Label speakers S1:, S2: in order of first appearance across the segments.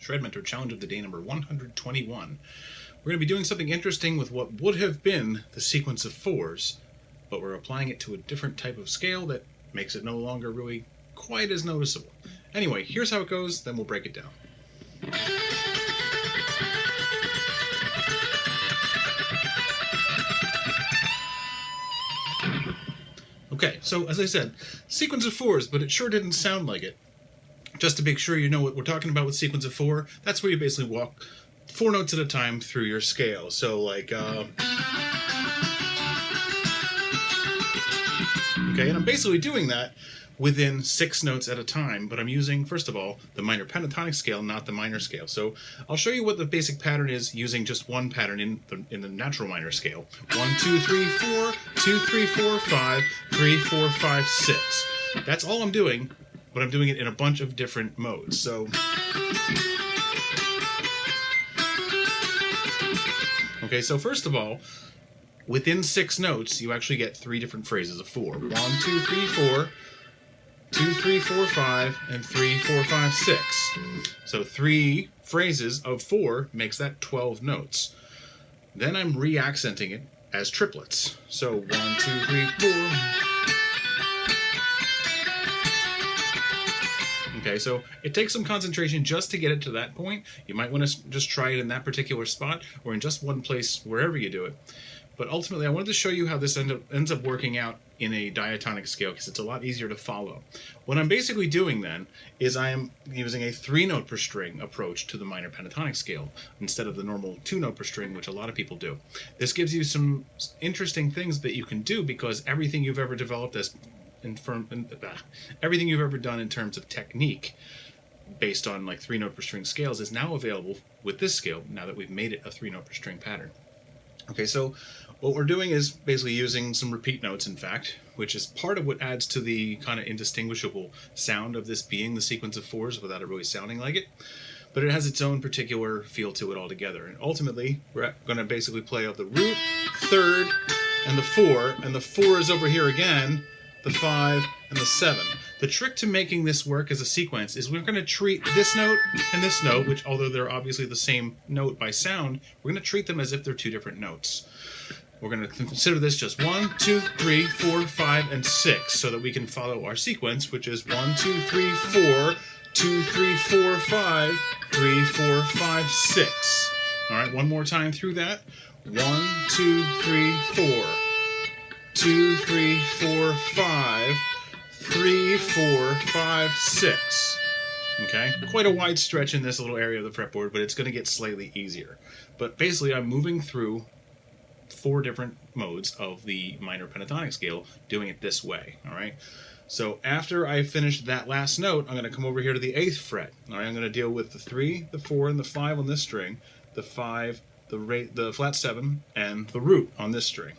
S1: ShredMentor Challenge of the Day number 121. We're going to be doing something interesting with what would have been the sequence of fours, but we're applying it to a different type of scale that makes it no longer really quite as noticeable. Anyway, here's how it goes, then we'll break it down. Okay, so as I said, sequence of fours, but it sure didn't sound like it. Just to make sure you know what we're talking about with sequence of four, that's where you basically walk 4 notes at a time through your scale. So like, okay, and I'm basically doing that within 6 notes at a time, but I'm using, first of all, the minor pentatonic scale, not the minor scale. So I'll show you what the basic pattern is using just one pattern in the natural minor scale. 1, 2, 3, 4, 2, 3, 4, 5, 3, 4, 5, 6. That's all I'm doing, but I'm doing it in a bunch of different modes. So, okay, so first of all, within 6 notes, you actually get 3 different phrases of 4. 1, 2, 3, 4, 2, 3, 4, 5, and 3, 4, 5, 6. So 3 phrases of 4 makes that 12 notes. Then I'm re-accenting it as triplets. So 1, 2, 3, 4. Okay, so it takes some concentration just to get it to that point. You might want to just try it in that particular spot or in just one place wherever you do it. But ultimately, I wanted to show you how this ends up working out in a diatonic scale because it's a lot easier to follow. What I'm basically doing then is I am using a 3-note per string approach to the minor pentatonic scale instead of the normal 2-note per string, which a lot of people do. This gives you some interesting things that you can do because everything you've ever developed everything you've ever done in terms of technique based on like 3-note per string scales is now available with this scale now that we've made it a 3-note per string pattern. Okay, so what we're doing is basically using some repeat notes, in fact, which is part of what adds to the kind of indistinguishable sound of this being the sequence of fours without it really sounding like it. But it has its own particular feel to it altogether. And ultimately, we're going to basically play out the root, third, and the 4, and the 4 is over here again, the 5, and the 7. The trick to making this work as a sequence is we're going to treat this note and this note, which although they're obviously the same note by sound, we're going to treat them as if they're 2 different notes. We're going to consider this just 1, 2, 3, 4, 5, and 6, so that we can follow our sequence, which is 1, 2, 3, 4, 2, 3, 4, 5, 3, 4, 5, 6. All right, one more time through that. 1, 2, 3, 4, 2, 3, 4, 5, 3, 4, 5, 6. Okay, quite a wide stretch in this little area of the fretboard, but it's going to get slightly easier. But basically, I'm moving through 4 different modes of the minor pentatonic scale, doing it this way. All right. So after I finish that last note, I'm going to come over here to the 8th fret. All right, I'm going to deal with the 3, the 4, and the 5 on this string, the 5, the flat 7, and the root on this string.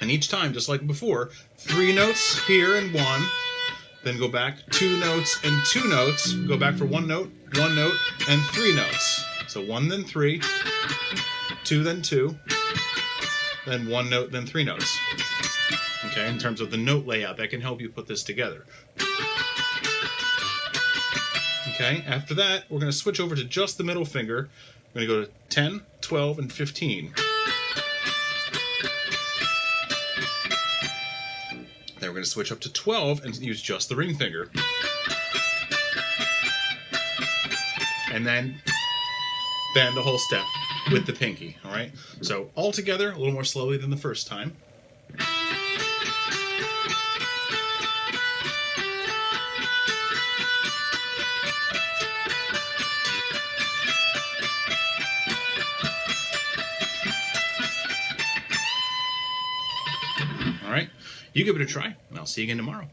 S1: And each time, just like before, 3 notes here and 1, then go back 2 notes and 2 notes, go back for 1 note, and 3 notes. So 1, then 3, 2, then 2, then 1 note, then 3 notes. Okay, in terms of the note layout, that can help you put this together. Okay, after that, we're going to switch over to just the middle finger. We're going to go to 10, 12, and 15. Then we're going to switch up to 12 and use just the ring finger. And then bend a whole step with the pinky, all right? So all together, a little more slowly than the first time. All right, you give it a try, and I'll see you again tomorrow.